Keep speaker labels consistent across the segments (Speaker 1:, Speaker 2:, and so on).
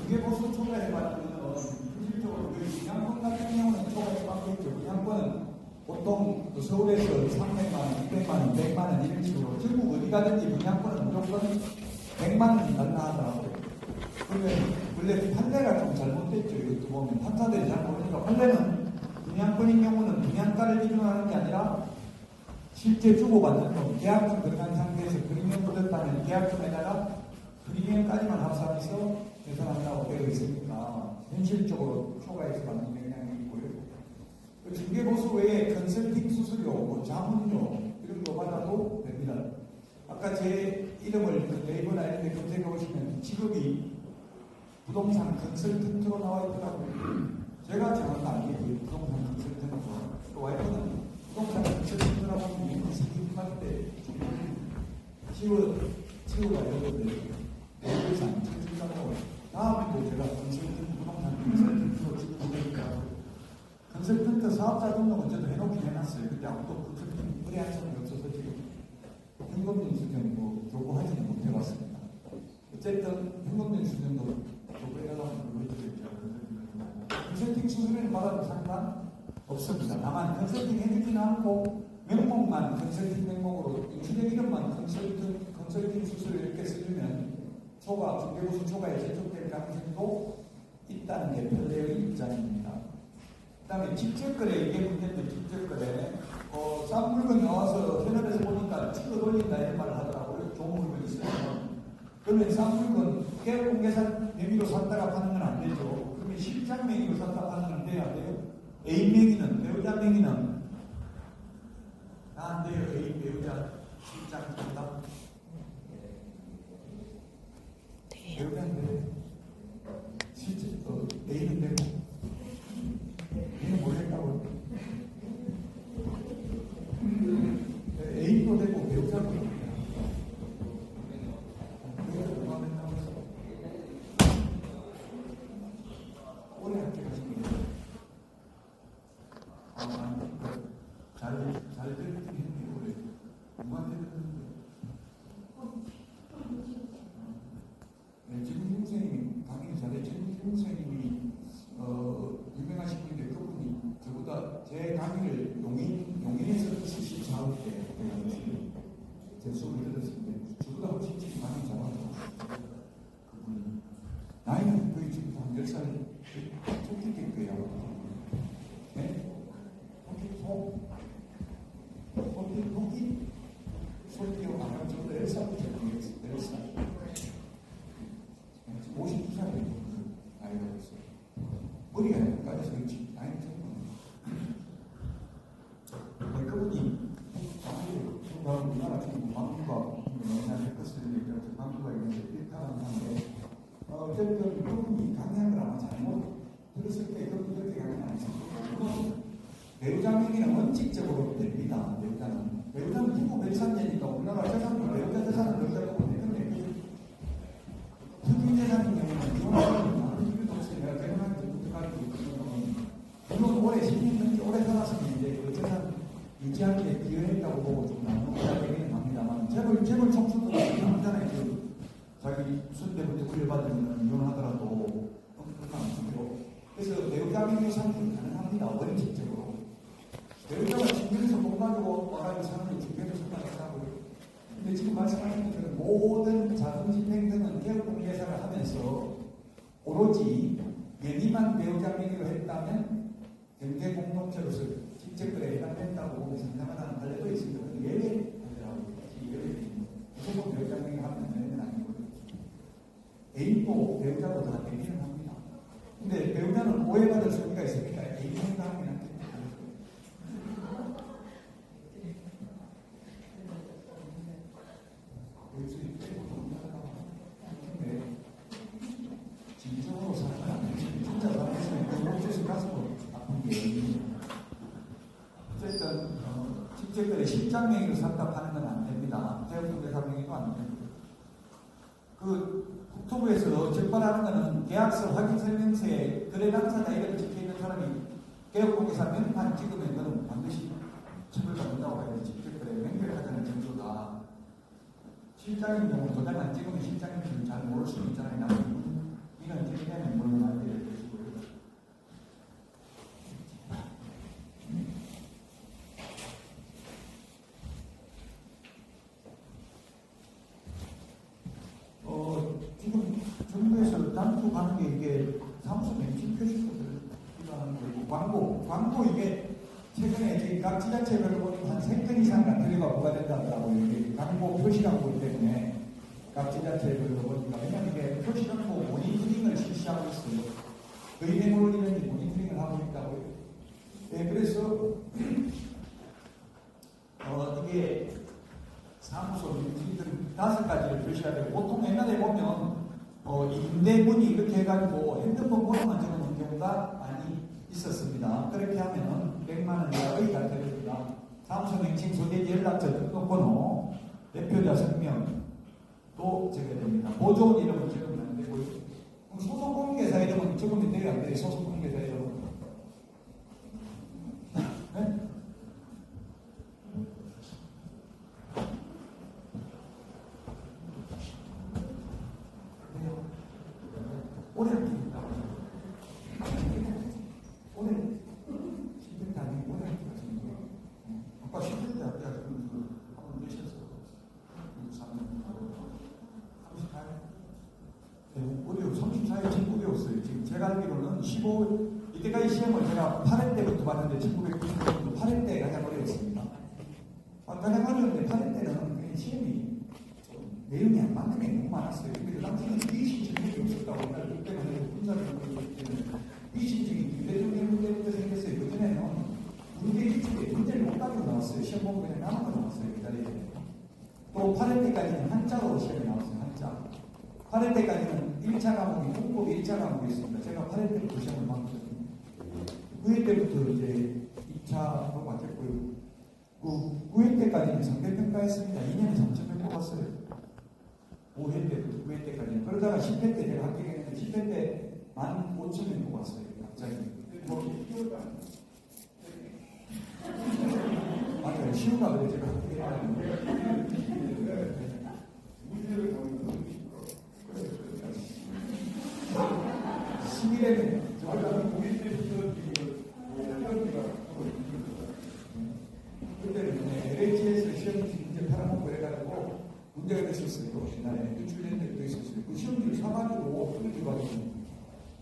Speaker 1: 중개보수 초과에 받으면 실질적으로 분양권 같은 경우는 초과에 받겠죠. 분양권은 보통 서울에서 300만 원, 200만 원, 100만 원 이런 식으로 전국 어디 가든지 분양권은 무조건 100만 원이 달라 하더라고요. 그러면 원래 판례가 좀 잘못됐죠. 이것도 보면 판사들이 잘 모르니까 판례는 분양권인 경우는 분양가를 기준하는 게 아니라 실제 주고받는 돈, 계약금 들어간 상태에서 프리미엄 묻었다면 계약금에다가 프리미엄까지만 합산해서 계산한다고 되어 있으니까 현실적으로 초과해서 받는 영향이 있고요. 중개보수 외에 컨설팅 수수료, 뭐 자문료 이런 거 받아도 됩니다. 아까 제 이름을 네이버나 이런 데 검색해 보시면 직업이 부동산 컨설턴트로 나와 있더라고요. 제가 정확한 아니에요. 부동산 컨설턴트. 또 와이프는 부동산 컨설턴트라고 하면 이거 생각할 때 치워가 이러거든요. 대부산, 천주사고 다음에도 제가 부동산 컨설턴트로 지급되니까 컨설턴트 사업자 등록은 저도 해놓긴 해놨어요. 근데 아무도 컨설팅 의뢰한 사람이 없어서 지금 현금영수증 요구하지는 못해봤습니다. 어쨌든 현금영수증도 요구해달라는 걸 보여드렸죠. 컨설팅 수수료는 받아도 상관없습니다. 다만 컨설팅 해주지는 않고 명목만 컨설팅 명목으로 인수된 이름만 컨설팅 수수료 이렇게 쓰면 초과, 중개보수 초과에 제촉될 가능성도 있다는 게 별개의 입장입니다. 그 다음에 직접거래, 이게 문제인데 직접거래. 싼 물건 나와서 패널에서 보니까 찍어 돌린다 이런 말을 하더라고요. 좋은 물건 있으면. 그러면 싼 물건 계획공개산 명의로 샀다가 파는 건 안 되죠. 그러면 실장 명의로 샀다가 파는 건 돼야 돼요. 애인 명의는, 배우자 명의는 안 돼요. 애인, 배우자, 실장 산다. 배우자인데 실제 애인은 되고 얘는 뭘 했다고? 애인도 되고 배우자도 되고 배우자도 누가 된다고 해서 오래 함께 가십니다. 잘 들리긴 했네요. 오래 누구한테 들었는데 지금 선생님이 강의 잘해. 지금 선생님이 유명하신 분인데 그분이 저보다 제 강의를 용인에서 74회 때 제 수업을 들었는데 저보다 훨씬 강의 잘하죠. 그분이 나이는 거의 지금 한 10살 토끼 될 거예요. 네? 토끼? 소띠요? 아까 저보다 10살부터 10살. 52살이에요. 나이가 됐어요. 머리가 까져서 그렇지. 나이는 젊은 그분이 우리나라 지금 방구가 옛날 했었는데 방구가 있는데 일탈하는 한데 어쨌든 그분이 강의한 걸 아마 잘못 들었을 때 그분이 그렇게 강의 안 했어요. 배우자 명의는 원칙적으로 됩니다. 배우자는 부부 배산제니까 우리나라 재산도 배우자 재산을 배우자라고 되는데 특유재산인 경우는 이혼하는 많은 이유도 없어요. 내가 결혼한 때부터 가지고 있거든요. 물론 오래 10년 넘게 오래 살았으면 이제 그 재산 유지하는 게 기여했다고 보고 좀 나누고자 얘기는 합니다만 재벌 총수도 하잖아요. 자기 순대부터 구애받으면 이혼하더라도 그렇게 그래서 배우자 명의 상품이 가능합니다. 원칙적으로. 배우자가 중개에서 돈 가지고 와가지고 사람이 중개에서 상관없다고요. 근데 지금 말씀하신 것처럼 모든 자금집행 등은 개업공개사를 하면서 오로지 명의만 배우자 명의로 했다면 경제공동체로서 직접거래에 해당된다고 보면 상당한 판례도 있습니다. 예외하더라고요. 예외입니다. 무조건 배우자 명의로 하면 되는 아니고요. 애인도 배우자도 다 되기는 합니다. 근데 배우자는 오해받을 소리가 있으니까 애인이 행동하면 안 됩니다. 진정으로 살면 안 되지. 진짜 살았으면 그 목소리 가서 아픈 게 어쨌든 직접거래 실장 명의로 샀다 파는 건 안 됩니다. 대우공개사 명의도 안 됩니다. 그 국토부에서 적발하는 거는 계약서 확인 설명서에 거래 당사자 이름을 적혀 있는 사람이 개업공개사 명판 찍으면 그는 반드시 처벌받는다고 해야 되지. 직접거래 명백하다는 정도다. 실장인 경우 도장 안 찍으면 실장인 경우 잘 모를 수 있잖아요. 이런 얘기하면 정부에서 단속하는 게 이게 사무소 맹신 표시거든. 광고 이게 최근에 지금 각 지자체별로 보니까 한 3건 이상 과태료가 부과된다더라고요. 이게 광고 표시 광고 때문에 각 지자체별로 보니까 왜냐하면 이게 표시 광고 모니터링을 실시하고 있어요. 거의 매몰이든지 모니터링을 하고 있다고요. 네, 그래서 이게 사무소 맹신들 5가지를 표시해야 되고 보통 옛날에 보면 임대문이 이렇게 해가지고 핸드폰 번호만 적어놓은 경우가 많이 있었습니다. 그렇게 하면은 100만 원 이하의 과태료입니다. 사무소 맹신 소재지 연락처 등록번호, 대표자 성명 또 적어야 됩니다. 보조원 이름은 적으면 안 되고요. 소속 공개사 이름은 적으면 돼요, 안 돼요? 소속 공개사 이름은. 네? 오래 합니다. 오래 10년 단위 오래 합니다. 아까 10년 때 한번 내셨어. 3년 38. 우리 34에 19배웠어요. 지금 제가 알기로는 15 이때까지 시험을 제가 8회 때부터 봤는데 1990년도 8회 때 가장 어려웠습니다. 가장 어려운데 8회 때는 시험이 내용이 안 맞는 게 너무 많았어요. 근데 당시는 비신증이 없었다고 옛날에 그때는 군사를 하고 있기 때문에 비신증이 대통령 때부터 생겼어요. 그전에는 문제 기출에 문제를 못 가지고 나왔어요. 시험 보면 그냥 나눠서 나왔어요. 그 자리에. 또 8회 때까지는 한자로 시험이 나왔어요. 한자. 8회 때까지는 1차 과목이 국법 1차 과목이 있습니다. 제가 8회 때부터 시험을 봤거든요. 9회 때부터 이제 2차로 바뀌었고요. 9회 때까지는 상대평가했습니다. 2년에 3,000명 뽑았어요. 5회 때부터 9회 때까지. 그러다가 10회 때 제가 합격했는데 10회 때 15,000명 뽑았어요. 갑자기. 맞아요. 시우가 그래 제가 합격했다는 11회는 그때는 LH에서 시험 문제 팔아먹고 해가지고 문제가 됐었어요. 옛날에 유출된 적도 있었어요. 그 시험지를 사가지고 흘려가지고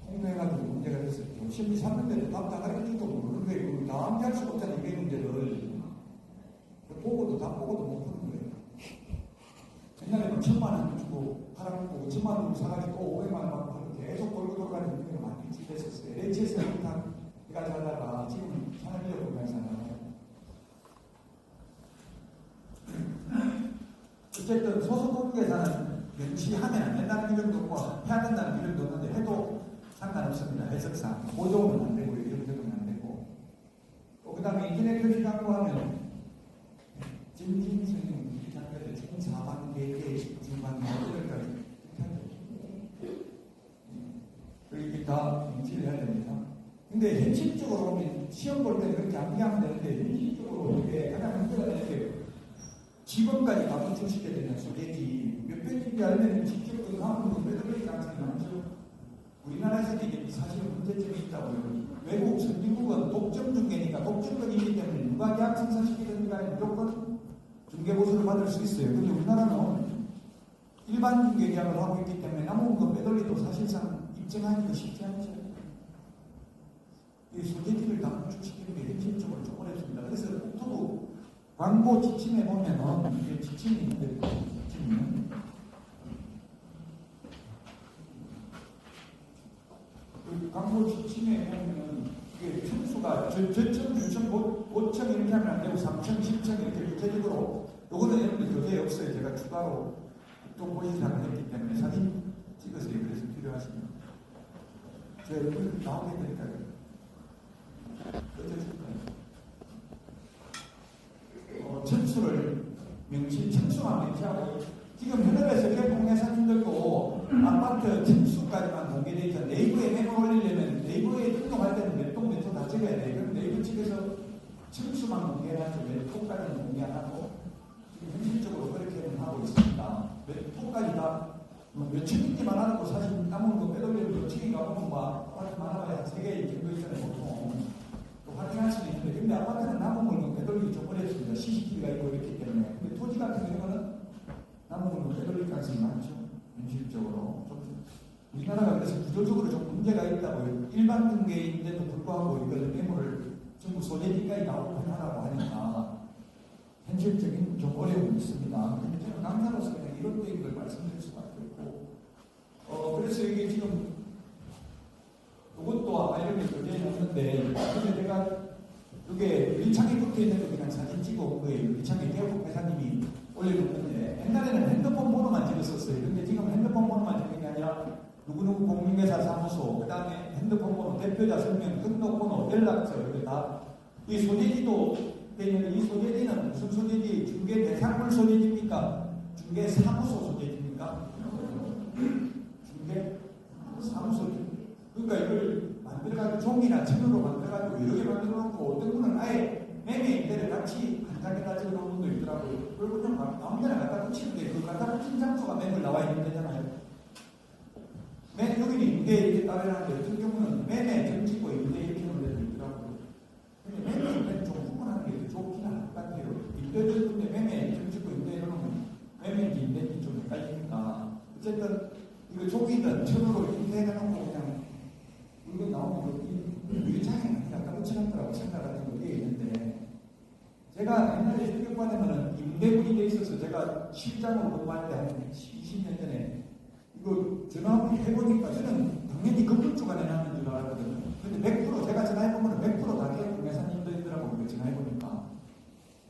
Speaker 1: 공부해가지고 문제가 됐었죠. 시험지 샀는데도 답 다 가르쳐줄도 모르는데 그 다음 할 수 없잖아요. 이게 문제를 보고도 다 보고도 못 푸는 거예요. 옛날에는 1,000만 원 주고 팔아먹고 5,000만 원 주고 사가지고 또 500만 원 받고 계속 돌고 돌아가는 문제가 많이 됐었어요. LH에서 일단 해가지고 하다가 지금 산업인력 공단사잖아요. 어쨌든 소속공개사는 명시하면 안 된다는 규정도 없고 해야 된다는 규정도 없는데 해도 상관없습니다. 해석상 보조는 안 되고 이런 안 되고 또 그 다음에 인터넷 표시 광고하면 진진승용 장면에 총 4만 개의 중반 모델까지 이렇게 다 명시를 해야 됩니다. 근데 현실적으로 보면 시험 볼 때는 그렇게 암기하면 되는데 현실적으로 이게 가장 문제가 되는 게 직원까지 가서 출시게 되는 소재지 몇 편인지 알면 직접 그 다음으로 매듭을 가능성이 많죠. 우리나라에서 이게 사실은 문제점이 있다고요. 외국 선진국은 독점 중개니까 독점권이기 때문에 누가 계약 생산시키든 간에 무조건 중개보수를 받을 수 있어요. 그런데 우리나라는 일반 중개 계약을 하고 있기 때문에 남은 거 매달리도 사실상 입증하기가 쉽지 않죠. 이 소재지를 다 구축시키는 게 현실적으로 좀 어렵습니다. 그래서 국토부 광고 지침에 보면은 이게 지침이 있는데 지침은 그 광고 지침에 보면은 이게 층수가 저층, 주층, 고층 이렇게 하면 안 되고 3층, 10층 이렇게 구체적으로 요거는 여러분들 교재에 없어요. 제가 추가로 또 보시사를 했기 때문에 사진 찍으세요. 그래서 필요하시면 제가 여기 나오게 되니까요. 층수를 층수만 명시하고 지금 하늘에서 개봉회사님들도 아파트 층수까지만 공개되어 있잖아요. 네이버에 메모 올리려면 네이버에 등록할 때는 몇 동 몇 호 다 찍어야 돼요. 그럼 네이버 측에서 층수만 공개하죠. 몇 호까지는 공개 안 하고 지금 현실적으로 그렇게 하고 있습니다. 몇 호까지 다 몇 층인지만 하고 사실 남은 거 빼돌리면 몇 층이 가보면 아파트 많아봐야 3개 정도 있잖아요. 보통 확인할 수는 있는데, 근데 아파트는 남은 물건 빼돌리기 좀 어렵습니다. CCTV가 있고 이렇기 때문에. 근데 토지 같은 경우는 남은 물건 빼돌릴 가능성이 많죠. 현실적으로. 좀 그래서 구조적으로 좀 문제가 있다고 일반 중개인데도 불구하고 이걸 매물을 전부 소재지까지 나오고 하라고 하니까 현실적인 좀 어려움이 있습니다. 근데 저는 강사로서 그냥 이런 걸 말씀드릴 수밖에 없고 그래서 이게 지금 이것도 아마 이렇게 교재에 없는데 그래서 제가 이게 밀착이 붙어 있는 거 그냥 사진 찍어 온 거예요. 밀착이 개업 회사님이 올려줬는데 옛날에는 핸드폰 번호만 찍었었어요. 근데 지금 핸드폰 번호만 찍는 게 아니라 누구누구 공인회사 사무소, 그 다음에 핸드폰 번호, 대표자 설명, 등록번호, 연락처 이렇게 다 이 소재지도 되면 이 소재지는 무슨 소재지? 중개 대상물 소재지입니까? 중개 사무소 소재지입니까? 중개 사무소. 그러니까 이걸 만들어가지고 종이나 천으로 만들어가지고 여러 개 만들어놓고 어떤 분은 아예 매매 임대를 같이 한 장에 가지고 놓은 분도 있더라고요. 그리고 그냥 아무 데나 갖다 붙이는데 그 갖다 붙인 장소가 매물 나와 있는 데잖아요. 여기는 임대 이렇게 따르는데 어떤 경우는 매매 정지고 임대 이렇게 하는 데도 있더라고요. 근데 매매 임대는 좀 구분하는 게 좋긴 할 것 같아요. 임대들 근데 매매 정지고 임대 이러면 매매인지 임대인지 좀 헷갈리니까 어쨌든 이거 종이든 천으로 이렇게 해놓고 그냥 이거 나오면 유리창에 갖다 붙여놨더라고 생각하는 게 있는데 제가 옛날에 실격받으면 임대문이 돼 있어서 제가 실장으로 근무할 때 한 20년 전에 이거 전화번호 해보니까 저는 당연히 건물주가 내놨는 줄 알았거든요. 근데 100% 제가 전화해보면 100%다 계약회사님들이더라고요. 전화해보니까.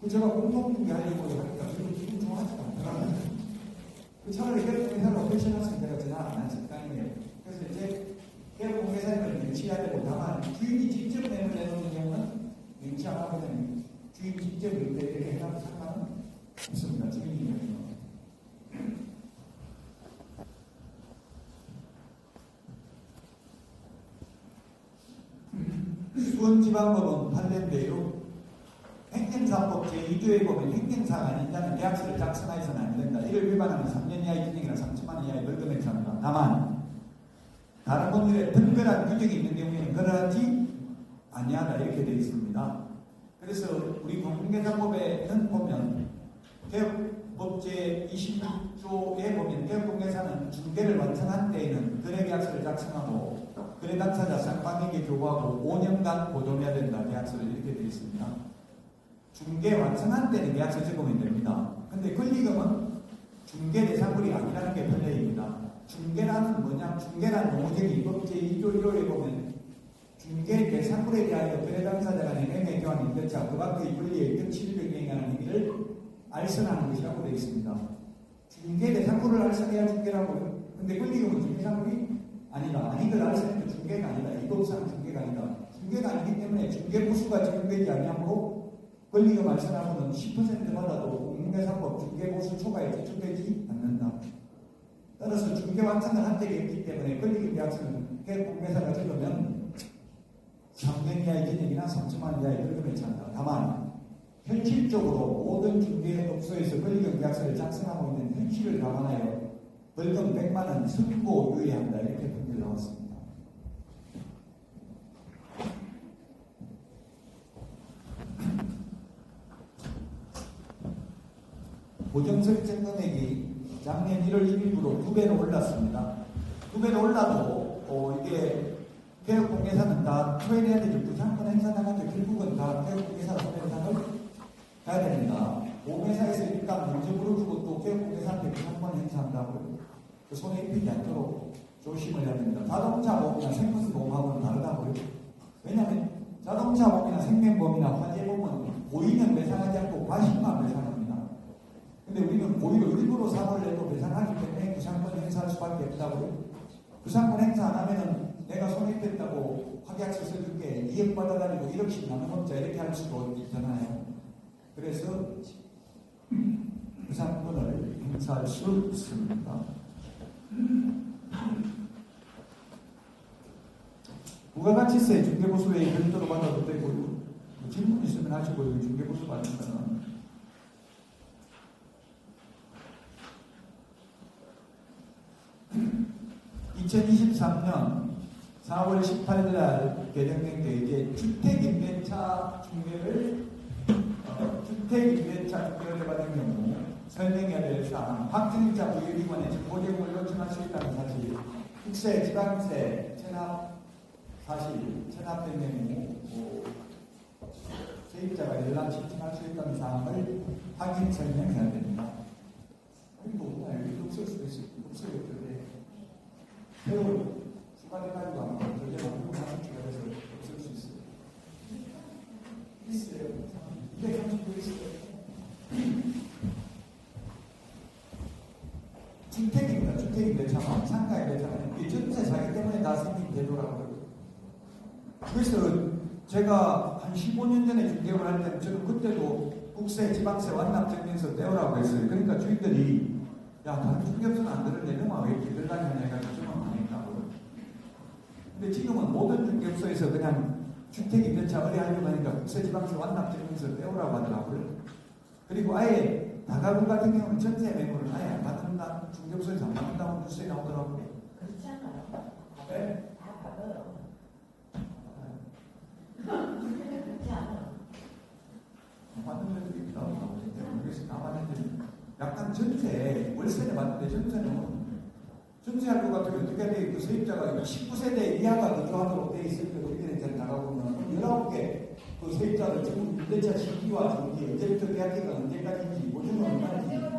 Speaker 1: 제가 공통중개하려고 하니까 기분 좋아하지 않더라고요. 차라리 계약회사로 회신했으면 제가 전화 안 했을 거 아니에요. 그래서 이제 계약공개사님을 명치해야 되고 다만 주인이 직접 내놓는 경우는 명치 안 하고 그냥 주인 직접 이렇게 해가지고 상관은 없습니다. 주인이 수원지방법은 판례인데요. 행정사법 제2조에 보면 행정사가 아닌 자는 계약서를 작성해서는 안 된다. 이를 위반하면 3년 이하의 징역이나 3천만 원 이하의 벌금 행사합니다. 다만 다른 법률에 특별한 규정이 있는 경우에는 그러하지 아니하다 이렇게 되어 있습니다. 그래서 우리 공공계산법에는 보면 개업법 제22조에 보면 개업공개사는 중개를 완성한 때에는 거래계약서를 작성하고 거래 당사자 쌍방에게 교부하고 5년간 보존해야 된다. 계약서를 이렇게 되어 있습니다. 중개 완성한 때는 계약서 적으면 됩니다. 근데 권리금은 중개 대상물이 아니라는 게 판례입니다. 중개라는 뭐냐? 중개라는 용어적인 법 제2조 1호에 보면 중개 대상물에 대하여 거래 당사자 간의 매매 교환 임대차 그 밖의 권리의 등치를 변경하는 행위를 알선하는 것이라고 되어 있습니다. 중개 대상물을 알선해야 중개라고요. 근데 권리금은 중개 대상물이 아니다. 아닌 걸 알선해도 중개가 아니다. 이법상 중개가 아니다. 중개가 아니기 때문에 중개 보수가 적용되지 아니하므로 권리금 알선하고는 10% 받아도 공공계산법 중개보수 초과에 제출되지 않는다. 따라서 중개 완성을 한 적이 있기 때문에 권리금 계약서는 공공회사가 적으면 3년 이하의 징역이나 3천만 원 이하의 벌금에 처한다. 다만 현실적으로 모든 중개업소에서 권리금 계약서를 작성하고 있는 현실을 감안하여 벌금 100만 원 선고 유예한다. 이렇게 판결 나왔습니다. 보정 설정 금액이 작년 1월 1일부로 2배로 올랐습니다. 2배로 올라도 이게 개업공개사는 다 토해내야 되죠. 부상권 행사 나가지고 결국은 다 개업공개사가 손해배상을 해야 됩니다. 보험회사에서 일단 먼저 물어주고 또 개업공개사한테 부상권 행사한다고요. 그 손해 입히지 않도록 조심을 해야 됩니다. 자동차 보험이나 생명수 보험하고는 다르다고요. 왜냐하면 자동차 보험이나 생명보험이나 화재보험은 고의는 배상하지 않고 과실만 배상합니다. 근데 우리는 고의로 일부러 사고를 내도 배상하기 때문에 부상권 행사할 수밖에 없다고요. 부상권 행사 안 하면은 내가 손해됐다고 확약서 써줄게 2억 받아가지고 1억씩 나눠먹자 이렇게 할 수도 있잖아요. 그래서 부상권을 행사할 수 있습니다. 부가가치세 중개보수회의 별도로 받아도 되고요. 질문 있으면 하시고요. 중개보수 받는 거는 2023년 4월 18일 날 개정된 게 이제 주택임대차 중개를 받은 경우 설명해야 될 사항 확정자 부유기관에 보증을 요청할 수 있다는 사실 국세, 지방세, 체납 사실, 체납된 경우 세입자가 열람 신청할 수 있다는 사항을 확인 설명해야 됩니다. 그리고 여기 없을 수도 있어요. 없어요. 새로 추가돼가지고 아마 저게 너무 많은 추가돼서 없을 수 있어요. 있어요. 230도 있어요. 주택입니다. 주택인데 참 상가인데 참 이 전세 사기 때문에 다 생긴 제도라고요. 그래서 제가 한 15년 전에 중개업을 할 때는 저는 그때도 국세, 지방세 완납증명서 떼오라고 했어요. 그러니까 주인들이 야, 다른 중개업소는 안 되는데 너만 왜 이렇게 들다니냐 해가지고 좀 망했다고요. 근데 지금은 모든 중개업소에서 그냥 주택 임대차 의뢰하려고 하니까 국세, 지방세 완납증명서 떼오라고 하더라고요. 그리고 아예 다가구 같은 경우는 전세 매물을 아예 안 받는다. 중개업소에서 안 받는다고 뉴스에 나오더라고요.
Speaker 2: 그렇지 않아요?
Speaker 1: 네?
Speaker 2: 다 받아요. 그렇지 않아요.
Speaker 1: 받는 데도 있다고 나오는데 모르겠어요. 나왔는데 약간 전세, 월세를 받는데 전세할 것 같으면 어떻게 해야 돼? 그 세입자가 19세대 이하가 거주하도록 돼 있을 때 우리들이 잘 나가보면 19개 그 세입자들 지금 임대차 시기와 저기 언제부터 계약기가 언제까지인지 보증은 얼마인지